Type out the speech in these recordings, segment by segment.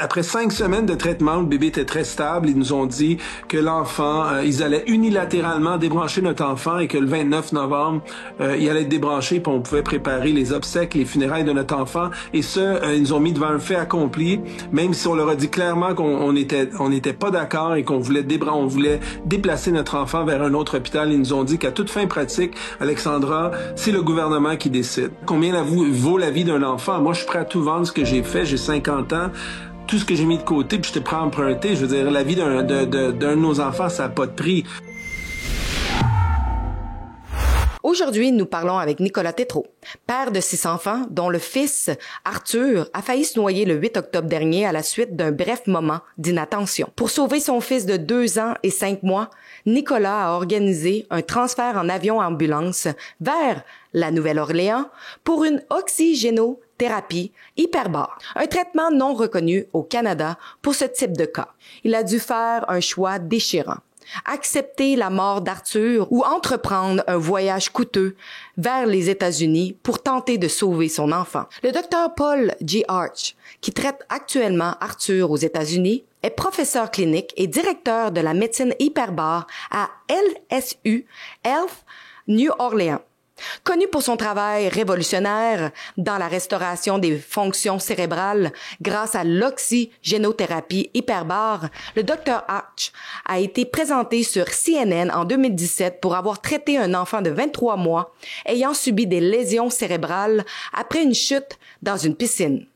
Après 5 semaines de traitement, le bébé était très stable. Ils nous ont dit que l'enfant, ils allaient unilatéralement débrancher notre enfant et que le 29 novembre, il allait être débranché puis on pouvait préparer les obsèques, les funérailles de notre enfant. Et ça, ils nous ont mis devant un fait accompli, même si on leur a dit clairement qu'on n'était pas d'accord et qu'on voulait déplacer notre enfant vers un autre hôpital. Ils nous ont dit qu'à toute fin pratique, Alexandra, c'est le gouvernement qui décide. Combien vaut la vie d'un enfant? Moi, je suis prêt à tout vendre ce que j'ai fait. J'ai 50 ans. Tout ce que j'ai mis de côté, puis je t'ai prêt à emprunter. Je veux dire, la vie d'un de nos enfants, ça n'a pas de prix. Aujourd'hui, nous parlons avec Nicolas Tétrault, père de 6 enfants, dont le fils, Arthur, a failli se noyer le 8 octobre dernier à la suite d'un bref moment d'inattention. Pour sauver son fils de 2 ans et 5 mois, Nicolas a organisé un transfert en avion-ambulance vers la Nouvelle-Orléans pour une oxygénothérapie hyperbare, un traitement non reconnu au Canada pour ce type de cas. Il a dû faire un choix déchirant. Accepter la mort d'Arthur ou entreprendre un voyage coûteux vers les États-Unis pour tenter de sauver son enfant. Le docteur Paul G. Arch, qui traite actuellement Arthur aux États-Unis, est professeur clinique et directeur de la médecine hyperbare à LSU Health New Orleans. Connu pour son travail révolutionnaire dans la restauration des fonctions cérébrales grâce à l'oxygénothérapie hyperbare, le Dr. Arch a été présenté sur CNN en 2017 pour avoir traité un enfant de 23 mois ayant subi des lésions cérébrales après une chute dans une piscine.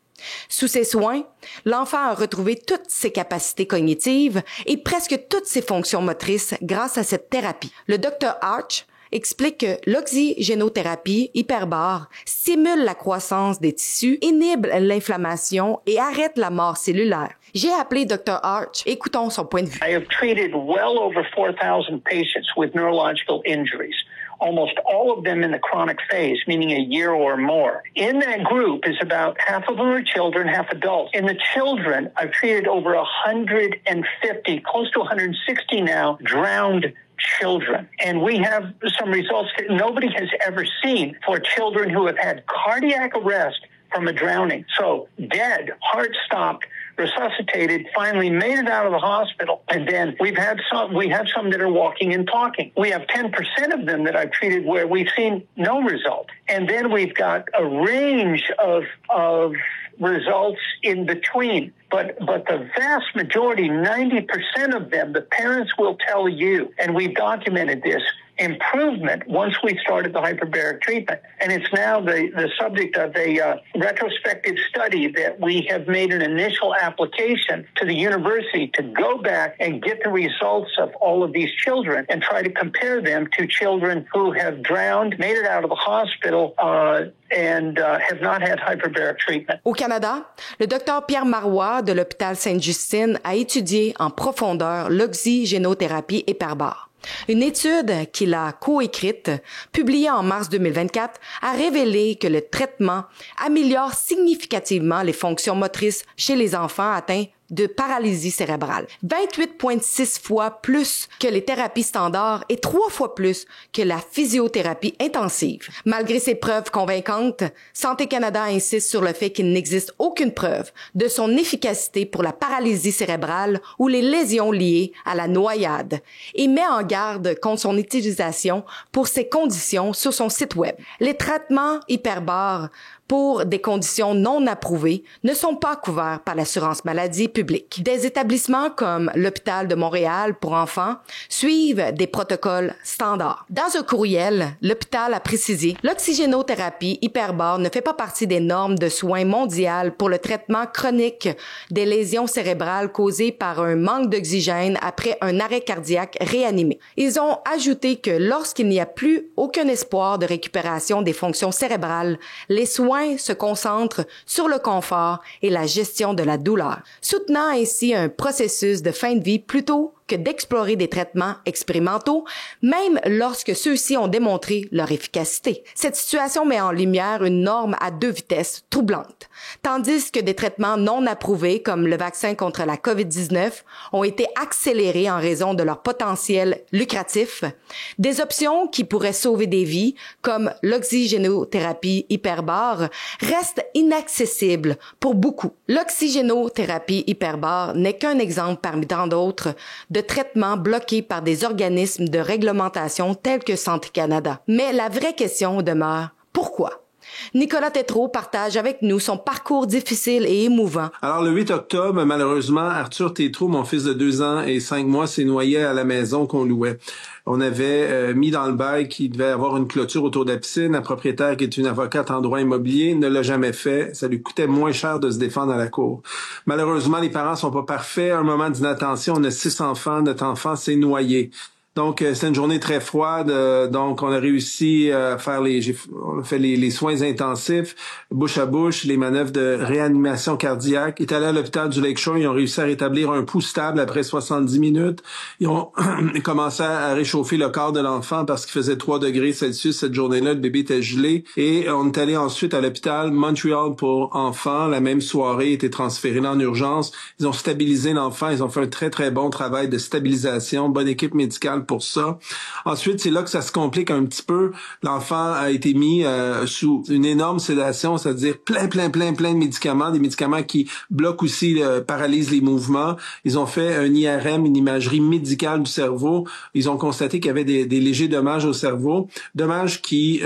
Sous ses soins, l'enfant a retrouvé toutes ses capacités cognitives et presque toutes ses fonctions motrices grâce à cette thérapie. Le Dr. Arch explique que l'oxygénothérapie hyperbare stimule la croissance des tissus, inhibe l'inflammation et arrête la mort cellulaire. J'ai appelé Dr. Arch. Écoutons son point de vue. I have treated well over 4,000 patients with neurological injuries. Almost all of them in the chronic phase, meaning a year or more. In that group is about half of them are children, half adults. In the children, I've treated over 150, close to 160 now, drowned children. And we have some results that nobody has ever seen for children who have had cardiac arrest from a drowning. So dead, heart stopped, resuscitated, finally made it out of the hospital. And then we have some that are walking and talking. We have 10% of them that I've treated where we've seen no result. And then we've got a range of results in between. But the vast majority, 90% of them, the parents will tell you, and we've documented this, improvement once we started the hyperbaric treatment. And it's now the subject of a retrospective study that we have made an initial application to the university to go back and get the results of all of these children and try to compare them to children who have drowned, made it out of the hospital, and have not had hyperbaric treatment. Au Canada, le docteur Pierre Marois de l'hôpital Sainte-Justine a étudié en profondeur l'oxygénothérapie hyperbare. Une étude qu'il a coécrite, publiée en mars 2024, a révélé que le traitement améliore significativement les fonctions motrices chez les enfants atteints de paralysie cérébrale. 28,6 fois plus que les thérapies standards et 3 fois plus que la physiothérapie intensive. Malgré ces preuves convaincantes, Santé Canada insiste sur le fait qu'il n'existe aucune preuve de son efficacité pour la paralysie cérébrale ou les lésions liées à la noyade et met en garde contre son utilisation pour ces conditions sur son site web. Les traitements hyperbares pour des conditions non approuvées ne sont pas couverts par l'assurance maladie publique. Des établissements comme l'Hôpital de Montréal pour enfants suivent des protocoles standards. Dans un courriel, l'hôpital a précisé « L'oxygénothérapie hyperbare ne fait pas partie des normes de soins mondiales pour le traitement chronique des lésions cérébrales causées par un manque d'oxygène après un arrêt cardiaque réanimé. » Ils ont ajouté que lorsqu'il n'y a plus aucun espoir de récupération des fonctions cérébrales, les soins se concentrent sur le confort et la gestion de la douleur, soutenant ainsi un processus de fin de vie plutôt que risque d'explorer des traitements expérimentaux, même lorsque ceux-ci ont démontré leur efficacité. Cette situation met en lumière une norme à deux vitesses troublante. Tandis que des traitements non approuvés, comme le vaccin contre la COVID-19, ont été accélérés en raison de leur potentiel lucratif, des options qui pourraient sauver des vies, comme l'oxygénothérapie hyperbare, restent inaccessibles pour beaucoup. L'oxygénothérapie hyperbare n'est qu'un exemple parmi tant d'autres de traitements bloqués par des organismes de réglementation tels que Santé Canada. Mais la vraie question demeure, pourquoi? Nicolas Tétrault partage avec nous son parcours difficile et émouvant. Alors, le 8 octobre, malheureusement, Arthur Tétrault, mon fils de 2 ans et 5 mois, s'est noyé à la maison qu'on louait. On avait mis dans le bail qu'il devait avoir une clôture autour de la piscine. La propriétaire, qui est une avocate en droit immobilier, ne l'a jamais fait. Ça lui coûtait moins cher de se défendre à la cour. Malheureusement, les parents sont pas parfaits. À un moment d'inattention, on a 6 enfants. Notre enfant s'est noyé. Donc, c'est une journée très froide. Donc, on a réussi à faire on a fait les soins intensifs, bouche à bouche, les manœuvres de réanimation cardiaque. Ils étaient allés à l'hôpital du Lakeshore. Ils ont réussi à rétablir un pouls stable après 70 minutes. Ils ont commencé à réchauffer le corps de l'enfant parce qu'il faisait 3 degrés Celsius cette journée-là. Le bébé était gelé. Et on est allé ensuite à l'hôpital Montreal pour enfants. La même soirée, il était transféré là en urgence. Ils ont stabilisé l'enfant. Ils ont fait un très, très bon travail de stabilisation. Bonne équipe médicale pour ça. Ensuite, c'est là que ça se complique un petit peu. L'enfant a été mis sous une énorme sédation, c'est-à-dire plein de médicaments, des médicaments qui bloquent aussi, paralysent les mouvements. Ils ont fait un IRM, une imagerie médicale du cerveau. Ils ont constaté qu'il y avait des légers dommages au cerveau, dommages qui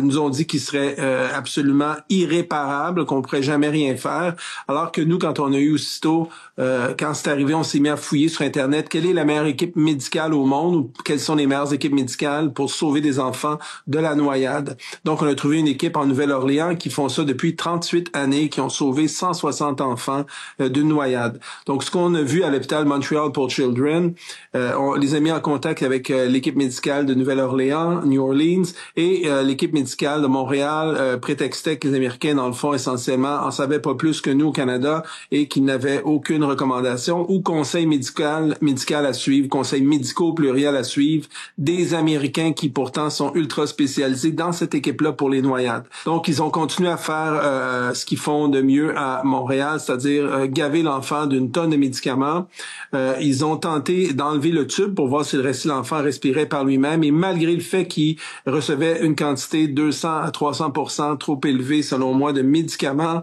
nous ont dit qu'ils seraient absolument irréparables, qu'on pourrait jamais rien faire. Alors que nous, quand on a eu aussitôt, quand c'est arrivé, on s'est mis à fouiller sur Internet quelle est la meilleure équipe médicale au monde ou quelles sont les meilleures équipes médicales pour sauver des enfants de la noyade. Donc, on a trouvé une équipe en Nouvelle-Orléans qui font ça depuis 38 années, qui ont sauvé 160 enfants d'une noyade. Donc, ce qu'on a vu à l'hôpital Montreal pour Children, on les a mis en contact avec l'équipe médicale de Nouvelle-Orléans, New Orleans, et l'équipe médicale de Montréal prétextait que les Américains, dans le fond, essentiellement, en savaient pas plus que nous au Canada et qu'ils n'avaient aucune recommandation ou conseil médical à suivre, conseils médicaux pluriels à suivre, des Américains qui pourtant sont ultra spécialisés dans cette équipe-là pour les noyades. Donc, ils ont continué à faire ce qu'ils font de mieux à Montréal, c'est-à-dire gaver l'enfant d'une tonne de médicaments. Ils ont tenté d'enlever le tube pour voir si l'enfant respirait par lui-même, et malgré le fait qu'il recevait une quantité 200 à 300% trop élevée, selon moi, de médicaments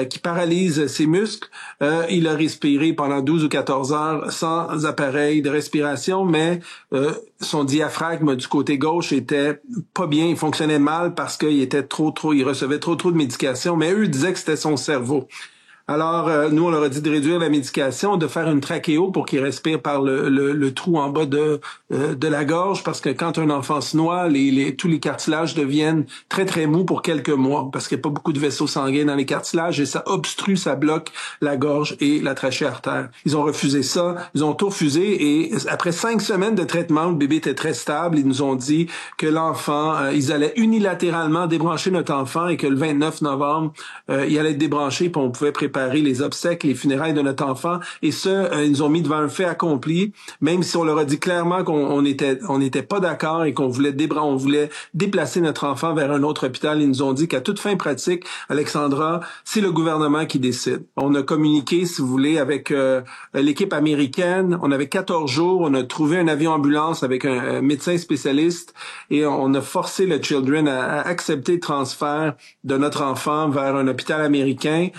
qui paralysent ses muscles, il a respiré pendant 12 ou 14 heures sans appareil de respiration, mais son diaphragme du côté gauche était pas bien, il fonctionnait mal parce qu'il était il recevait trop de médication, mais eux disaient que c'était son cerveau. Alors, nous, on leur a dit de réduire la médication, de faire une trachéo pour qu'il respire par le trou en bas de la gorge, parce que quand un enfant se noie, tous les cartilages deviennent très, très mous pour quelques mois, parce qu'il n'y a pas beaucoup de vaisseaux sanguins dans les cartilages, et ça obstrue, ça bloque la gorge et la trachée artère. Ils ont refusé ça, ils ont tout refusé, et après 5 semaines de traitement, le bébé était très stable. Ils nous ont dit que l'enfant, ils allaient unilatéralement débrancher notre enfant, et que le 29 novembre, il allait être débranché, puis on pouvait préparer les obsèques, les funérailles de notre enfant, et ils nous ont mis devant un fait accompli, même si on leur a dit clairement qu'on n'était pas d'accord et qu'on voulait déplacer notre enfant vers un autre hôpital. Ils nous ont dit qu'à toute fin pratique, Alexandra, c'est le gouvernement qui décide. On a communiqué, si vous voulez, avec l'équipe américaine. On avait 14 jours, on a trouvé un avion ambulance avec un médecin spécialiste, et on a forcé le Children à accepter le transfert de notre enfant vers un hôpital américain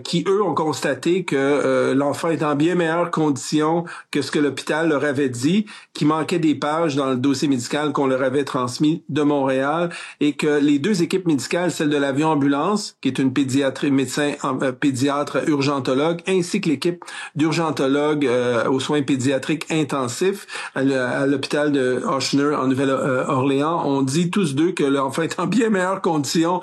qui, eux, ont constaté que l'enfant est en bien meilleures conditions que ce que l'hôpital leur avait dit, qu'il manquait des pages dans le dossier médical qu'on leur avait transmis de Montréal, et que les 2 équipes médicales, celle de l'avion ambulance, qui est une pédiatre urgentologue, ainsi que l'équipe d'urgentologue aux soins pédiatriques intensifs à l'hôpital de Ochsner en Nouvelle-Orléans, ont dit tous 2 que l'enfant est en bien meilleures conditions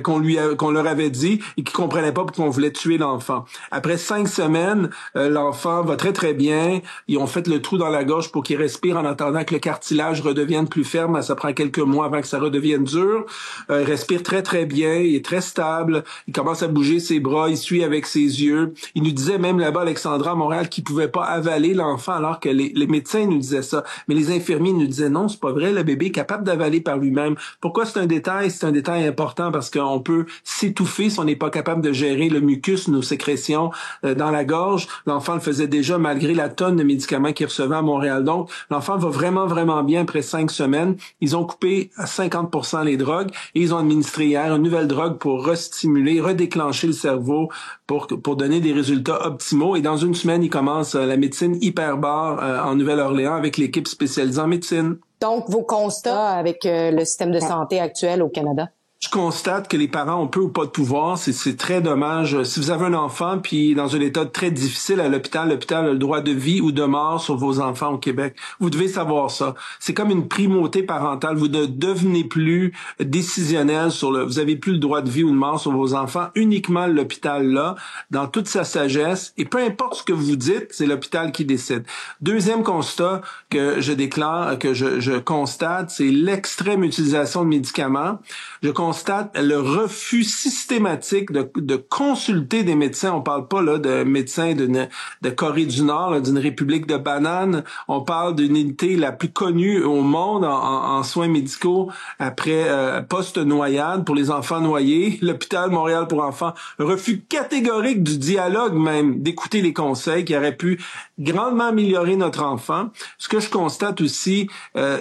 qu'on leur avait dit, et qu'ils comprenaient pas parce qu'on voulait tuer l'enfant. Après 5 semaines, l'enfant va très, très bien. Ils ont fait le trou dans la gorge pour qu'il respire en attendant que le cartilage redevienne plus ferme. Ça prend quelques mois avant que ça redevienne dur. Il respire très, très bien. Il est très stable. Il commence à bouger ses bras. Il suit avec ses yeux. Il nous disait même là-bas, Alexandra, à Montréal, qu'il pouvait pas avaler l'enfant alors que les médecins nous disaient ça. Mais les infirmiers nous disaient non, c'est pas vrai. Le bébé est capable d'avaler par lui-même. Pourquoi c'est un détail? C'est un détail important parce qu'on peut s'étouffer si on n'est pas capable de gérer le mucus, nos sécrétions dans la gorge. L'enfant le faisait déjà malgré la tonne de médicaments qu'il recevait à Montréal. Donc, l'enfant va vraiment, vraiment bien après 5 semaines. Ils ont coupé à 50% les drogues et ils ont administré hier une nouvelle drogue pour restimuler, redéclencher le cerveau pour donner des résultats optimaux. Et dans une semaine, il commence la médecine hyperbare en Nouvelle-Orléans avec l'équipe spécialisée en médecine. Donc, vos constats avec le système de santé actuel au Canada? Je constate que les parents ont peu ou pas de pouvoir. C'est très dommage. Si vous avez un enfant puis dans un état très difficile à l'hôpital a le droit de vie ou de mort sur vos enfants au Québec. Vous devez savoir ça. C'est comme une primauté parentale. Vous ne devenez plus décisionnel vous avez plus le droit de vie ou de mort sur vos enfants. Uniquement l'hôpital là, dans toute sa sagesse. Et peu importe ce que vous dites, c'est l'hôpital qui décide. Deuxième constat que je déclare, que je constate, c'est l'extrême utilisation de médicaments. Je constate le refus systématique de consulter des médecins. On parle pas là de médecins de Corée du Nord, là, d'une république de bananes. On parle d'une unité la plus connue au monde en soins médicaux après post-noyade pour les enfants noyés. L'hôpital Montréal pour enfants. Un refus catégorique du dialogue même, d'écouter les conseils qui auraient pu grandement améliorer notre enfant. Ce que je constate aussi,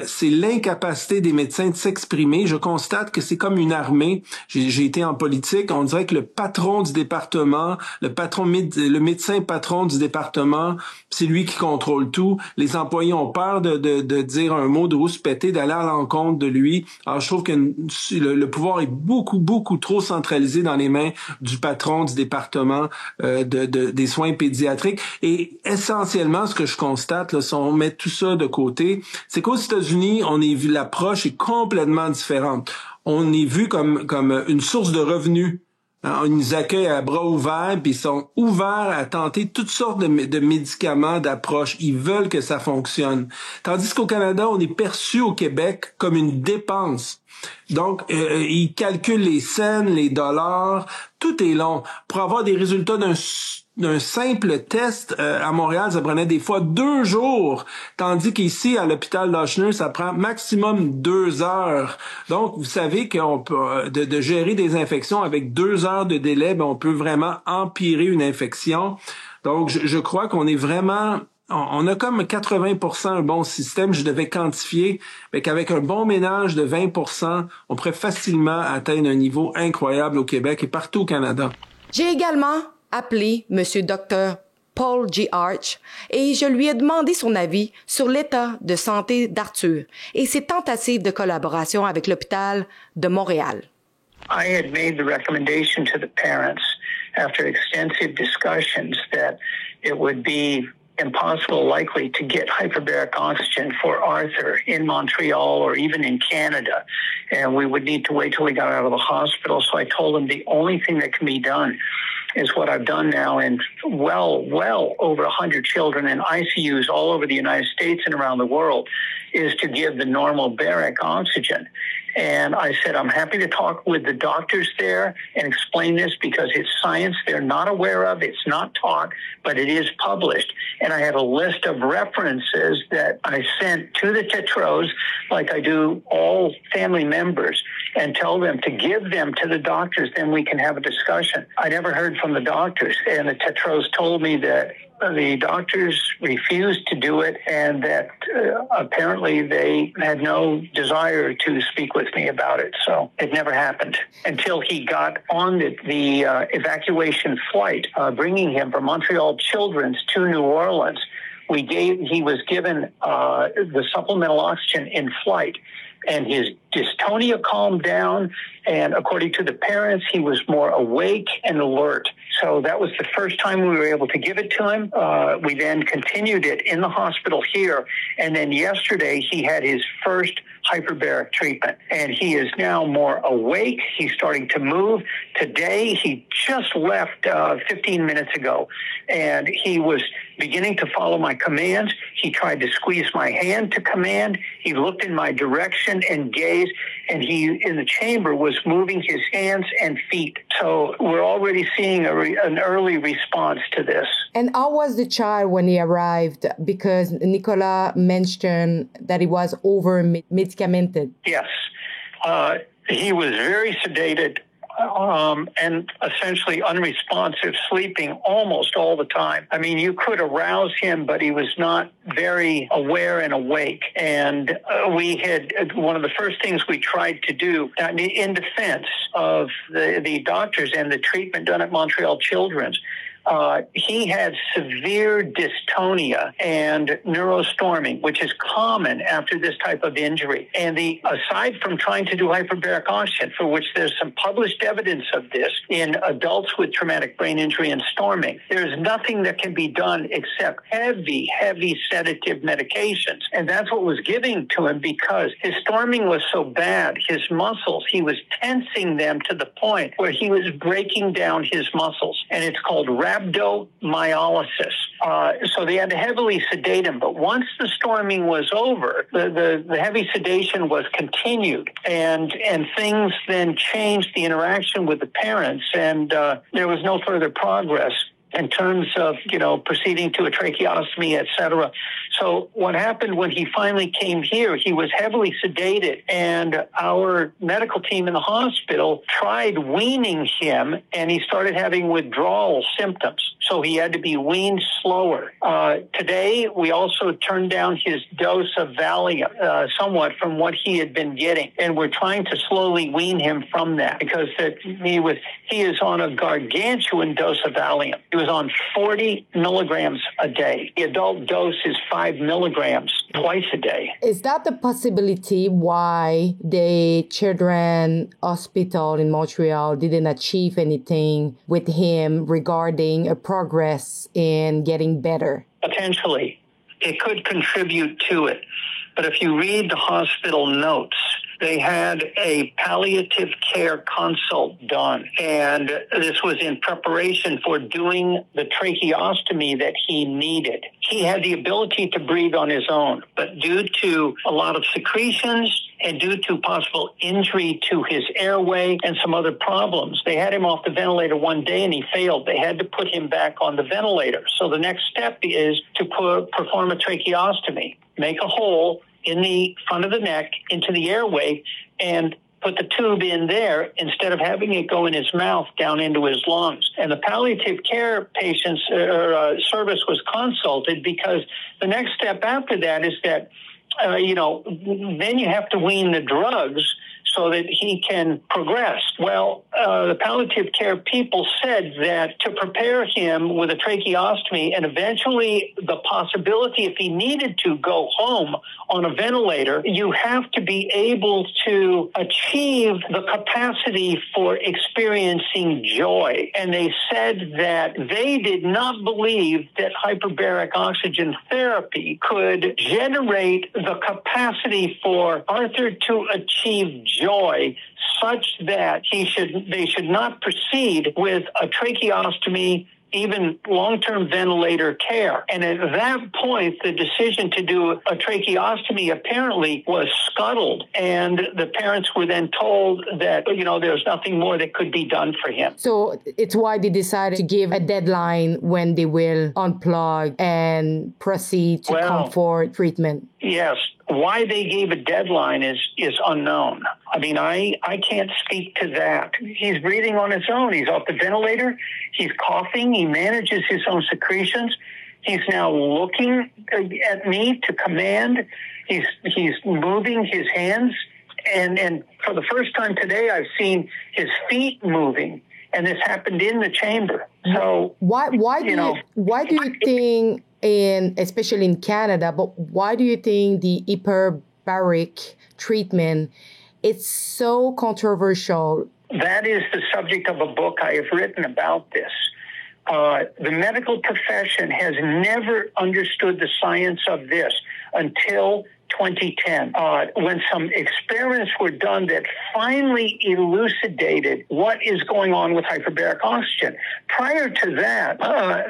c'est l'incapacité des médecins de s'exprimer. Je constate que c'est comme une armée. J'ai été en politique. On dirait que le patron du département, le médecin patron du département, c'est lui qui contrôle tout. Les employés ont peur de dire un mot, de rouspéter, d'aller à l'encontre de lui. Alors, je trouve que le pouvoir est beaucoup, beaucoup trop centralisé dans les mains du patron du département des soins pédiatriques. Et essentiellement, ce que je constate, là, si on met tout ça de côté, c'est qu'aux États-Unis, l'approche est complètement différente. On est vu comme une source de revenus. On nous accueille à bras ouverts, puis ils sont ouverts à tenter toutes sortes de médicaments, d'approches. Ils veulent que ça fonctionne. Tandis qu'au Canada, on est perçu au Québec comme une dépense. Donc, ils calculent les cents, les dollars. Tout est long. Pour avoir des résultats d'un simple test à Montréal, ça prenait des fois 2 jours, tandis qu'ici, à l'hôpital Lachner, ça prend maximum 2 heures. Donc, vous savez qu'on peut de gérer des infections avec 2 heures de délai, on peut vraiment empirer une infection. Donc, je crois qu'on est vraiment... On a comme 80% un bon système. Je devais quantifier qu'avec un bon ménage de 20%, on pourrait facilement atteindre un niveau incroyable au Québec et partout au Canada. J'ai également appelé Monsieur Dr. Paul G. Arch et je lui ai demandé son avis sur l'état de santé d'Arthur et ses tentatives de collaboration avec l'hôpital de Montréal. I had made the recommendation to the parents after extensive discussions that it would be impossible likely to get hyperbaric oxygen for Arthur in Montreal or even in Canada. And we would need to wait till he got out of the hospital. So I told him the only thing that can be done is what I've done now in well over 100 children in ICUs all over the United States and around the world is to give the normal baric oxygen. And I said, I'm happy to talk with the doctors there and explain this because it's science they're not aware of. It's not taught, but it is published. And I had a list of references that I sent to the tetros, like I do all family members, and tell them to give them to the doctors. Then we can have a discussion. I never heard from the doctors, and the tetros told me that the doctors refused to do it and that apparently they had no desire to speak with me about it. So it never happened until he got on the evacuation flight, bringing him from Montreal Children's to New Orleans. He was given the supplemental oxygen in flight, and his dystonia calmed down. And according to the parents, he was more awake and alert. So that was the first time we were able to give it to him. We then continued it in the hospital here. And then yesterday, he had his first hyperbaric treatment. And he is now more awake. He's starting to move. Today, he just left 15 minutes ago, and he was beginning to follow my commands. He tried to squeeze my hand to command. He looked in my direction and gazed, and he, in the chamber, was moving his hands and feet. So we're already seeing an early response to this. And how was the child when he arrived? Because Nicolas mentioned that he was over-medicamented. Yes. He was very sedated and essentially unresponsive, sleeping almost all the time. I mean, you could arouse him, but he was not very aware and awake. And we had, one of the first things we tried to do in defense of the doctors and the treatment done at Montreal Children's, he had severe dystonia and neurostorming, which is common after this type of injury. And aside from trying to do hyperbaric oxygen, for which there's some published evidence of this in adults with traumatic brain injury and storming, there's nothing that can be done except heavy, heavy sedative medications. And that's what was giving to him because his storming was so bad, his muscles, he was tensing them to the point where he was breaking down his muscles. And it's called rhabdomyolysis. So they had to heavily sedate him. But once the storming was over, the heavy sedation was continued. And things then changed the interaction with the parents. And there was no further progress in terms of, proceeding to a tracheostomy, et cetera. So what happened when he finally came here, he was heavily sedated, and our medical team in the hospital tried weaning him, and he started having withdrawal symptoms. So he had to be weaned slower. Today, we also turned down his dose of Valium somewhat from what he had been getting, and we're trying to slowly wean him from that because he is on a gargantuan dose of Valium. He was on 40 milligrams a day. The adult dose is 5 milligrams twice a day. Is that the possibility why the Children's Hospital in Montreal didn't achieve anything with him regarding a progress in getting better? Potentially. It could contribute to it. But if you read the hospital notes, they had a palliative care consult done, and this was in preparation for doing the tracheostomy that he needed. He had the ability to breathe on his own, but due to a lot of secretions and due to possible injury to his airway and some other problems, they had him off the ventilator one day and he failed. They had to put him back on the ventilator. So the next step is to perform a tracheostomy, make a hole in the front of the neck into the airway and put the tube in there instead of having it go in his mouth down into his lungs. And the palliative care patients service was consulted because the next step after that is that, then you have to wean the drugs so that he can progress. Well, the palliative care people said that to prepare him with a tracheostomy and eventually the possibility, if he needed to, go home on a ventilator, you have to be able to achieve the capacity for experiencing joy. And they said that they did not believe that hyperbaric oxygen therapy could generate the capacity for Arthur to achieve joy such that they should not proceed with a tracheostomy, even long-term ventilator care. And at that point, the decision to do a tracheostomy apparently was scuttled. And the parents were then told that, there's nothing more that could be done for him. So it's why they decided to give a deadline when they will unplug and proceed to comfort treatment. Yes. Why they gave a deadline is unknown. I mean, I can't speak to that. He's breathing on his own. He's off the ventilator. He's coughing. He manages his own secretions. He's now looking at me to command. He's moving his hands. And for the first time today, I've seen his feet moving. And this happened in the chamber. So why do you think, especially in Canada, but why do you think the hyperbaric treatment is so controversial? That is the subject of a book I have written about this. The medical profession has never understood the science of this until 2010, when some experiments were done that finally elucidated what is going on with hyperbaric oxygen. Prior to that,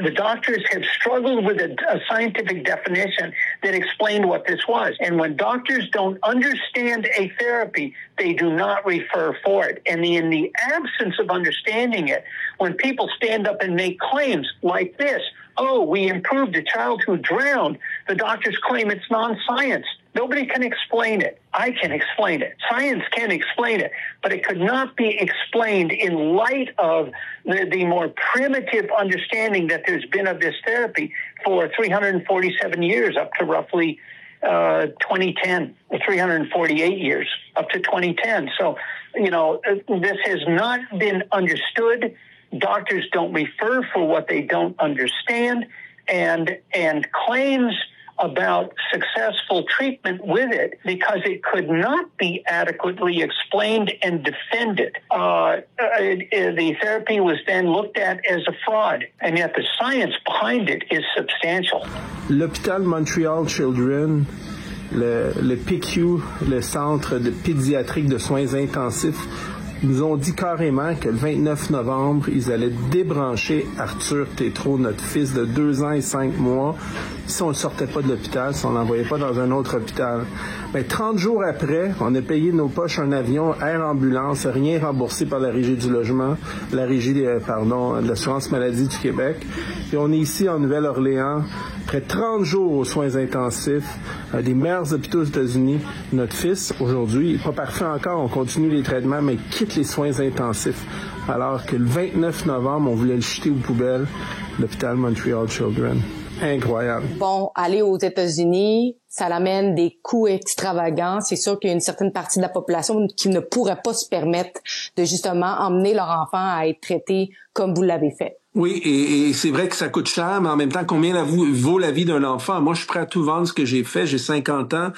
the doctors have struggled with a scientific definition that explained what this was. And when doctors don't understand a therapy, they do not refer for it. And in the absence of understanding it, when people stand up and make claims like this, oh, we improved a child who drowned, the doctors claim it's non-science. Nobody can explain it. I can explain it. Science can explain it, but it could not be explained in light of the more primitive understanding that there's been of this therapy for 347 years up to roughly 2010, or 348 years up to 2010. So, this has not been understood. Doctors don't refer for what they don't understand, and claims about successful treatment with it because it could not be adequately explained and defended. The therapy was then looked at as a fraud, and yet the science behind it is substantial. L'hôpital Montreal Children, le PICU, le centre de pédiatrique de soins intensifs, nous ont dit carrément que le 29 novembre, ils allaient débrancher Arthur Tétrault, notre fils de 2 ans et 5 mois, si on ne le sortait pas de l'hôpital, si on ne l'envoyait pas dans un autre hôpital. Mais 30 jours après, on a payé de nos poches un avion Air Ambulance, rien remboursé par la Régie du logement, la Régie de l'assurance maladie du Québec. Et on est ici en Nouvelle-Orléans, après 30 jours aux soins intensifs, un des meilleurs hôpitaux aux États-Unis. Notre fils, aujourd'hui, il n'est pas parfait encore, on continue les traitements, mais quitte les soins intensifs. Alors que le 29 novembre, on voulait le jeter aux poubelles, l'hôpital Montreal Children. Incroyable. Bon, aller aux États-Unis, ça l'amène des coûts extravagants. C'est sûr qu'il y a une certaine partie de la population qui ne pourrait pas se permettre de justement emmener leur enfant à être traité comme vous l'avez fait. Oui, et c'est vrai que ça coûte cher, mais en même temps, combien vaut la vie d'un enfant? Moi, je suis prêt à tout vendre ce que j'ai fait. J'ai 50 ans.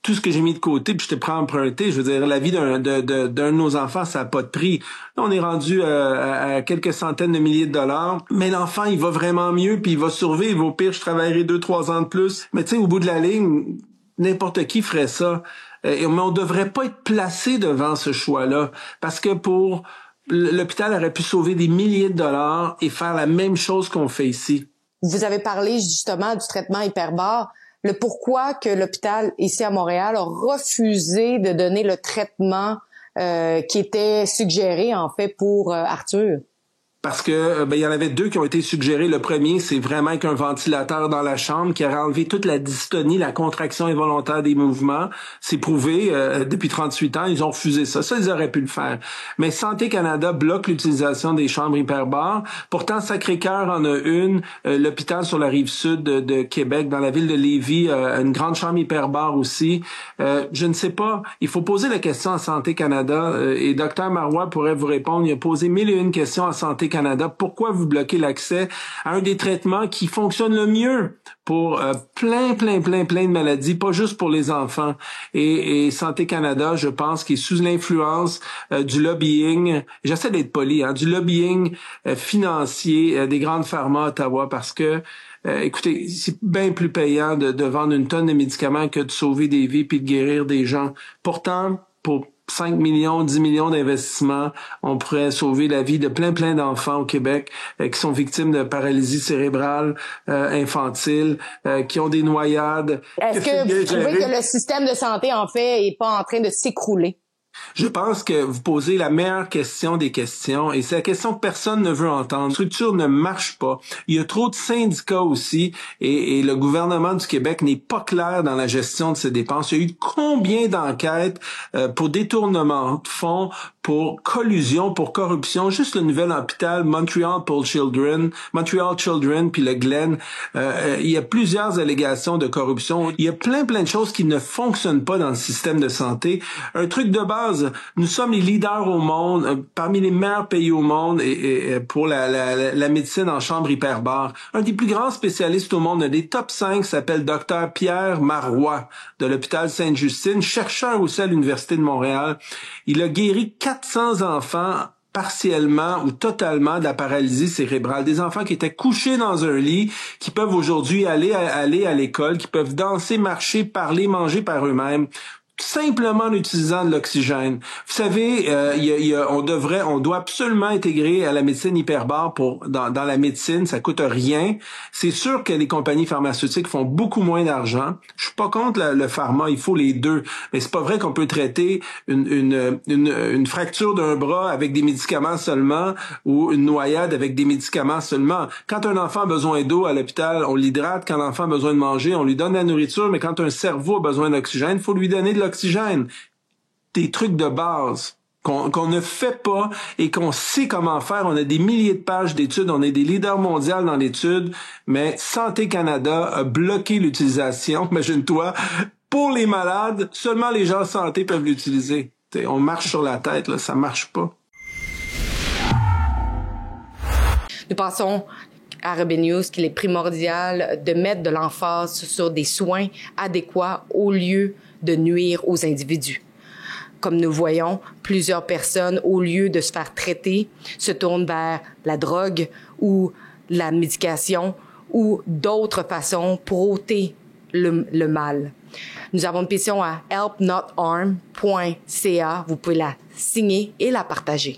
Tout ce que j'ai mis de côté, puis je te prends emprunté. Je veux dire, la vie d'un de nos enfants, ça n'a pas de prix. Là, on est rendu à quelques centaines de milliers de dollars. Mais l'enfant, il va vraiment mieux, puis il va survivre. Au pire, je travaillerai 2-3 ans de plus. Mais tu sais, au bout de la ligne, n'importe qui ferait ça. Mais on devrait pas être placé devant ce choix-là. Parce que l'hôpital aurait pu sauver des milliers de dollars et faire la même chose qu'on fait ici. Vous avez parlé justement du traitement hyperbare. Le pourquoi que l'hôpital ici à Montréal a refusé de donner le traitement qui était suggéré en fait pour Arthur. Parce que il y en avait 2 qui ont été suggérés. Le premier, c'est vraiment avec un ventilateur dans la chambre qui aurait enlevé toute la dystonie, la contraction involontaire des mouvements. C'est prouvé depuis 38 ans, ils ont refusé ça. Ça, ils auraient pu le faire. Mais Santé Canada bloque l'utilisation des chambres hyperbares. Pourtant, Sacré-Cœur en a une. L'hôpital sur la rive sud de Québec, dans la ville de Lévis, une grande chambre hyperbare aussi. Je ne sais pas. Il faut poser la question à Santé Canada et Dr Marois pourrait vous répondre. Il a posé 1001 questions à Santé Canada. Pourquoi vous bloquez l'accès à un des traitements qui fonctionne le mieux pour plein de maladies, pas juste pour les enfants. Et Santé Canada, je pense, qui est sous l'influence du lobbying, j'essaie d'être poli, du lobbying financier des grandes pharma à Ottawa, parce que écoutez, c'est bien plus payant de vendre une tonne de médicaments que de sauver des vies puis de guérir des gens. Pourtant, pour 5 millions, 10 millions d'investissements, on pourrait sauver la vie de plein d'enfants au Québec qui sont victimes de paralysie cérébrale infantile, qui ont des noyades. Est-ce que vous trouvez que le système de santé, en fait, est pas en train de s'écrouler? Je pense que vous posez la meilleure question des questions et c'est la question que personne ne veut entendre. La structure ne marche pas. Il y a trop de syndicats aussi et le gouvernement du Québec n'est pas clair dans la gestion de ses dépenses. Il y a eu combien d'enquêtes pour détournement de fonds, pour collusion, pour corruption. Juste le nouvel hôpital Montreal Children puis le Glen, il y a plusieurs allégations de corruption. Il y a plein de choses qui ne fonctionnent pas dans le système de santé. Un truc de base, nous sommes les leaders au monde, parmi les meilleurs pays au monde et pour la médecine en chambre hyperbare. Un des plus grands spécialistes au monde, un des top 5 s'appelle Dr Pierre Marois de l'hôpital Sainte-Justine, chercheur aussi à l'Université de Montréal. Il a guéri 400 enfants partiellement ou totalement de la paralysie cérébrale. Des enfants qui étaient couchés dans un lit, qui peuvent aujourd'hui aller à l'école, qui peuvent danser, marcher, parler, manger par eux-mêmes, simplement en utilisant de l'oxygène. Vous savez, on doit absolument intégrer à la médecine hyperbare dans la médecine, ça coûte rien. C'est sûr que les compagnies pharmaceutiques font beaucoup moins d'argent. Je suis pas contre le pharma, il faut les deux, mais c'est pas vrai qu'on peut traiter une fracture d'un bras avec des médicaments seulement ou une noyade avec des médicaments seulement. Quand un enfant a besoin d'eau à l'hôpital, on l'hydrate. Quand l'enfant a besoin de manger, on lui donne la nourriture, mais quand un cerveau a besoin d'oxygène, il faut lui donner de l'oxygène. Des trucs de base qu'on ne fait pas et qu'on sait comment faire. On a des milliers de pages d'études, on est des leaders mondiaux dans l'étude, mais Santé Canada a bloqué l'utilisation, imagine-toi, pour les malades, seulement les gens de santé peuvent l'utiliser. T'sais, on marche sur la tête, là, ça marche pas. Nous passons à Rebel News qu'il est primordial de mettre de l'emphase sur des soins adéquats au lieu de nuire aux individus. Comme nous voyons, plusieurs personnes, au lieu de se faire traiter, se tournent vers la drogue ou la médication ou d'autres façons pour ôter le mal. Nous avons une pétition à helpnotarm.ca. Vous pouvez la signer et la partager.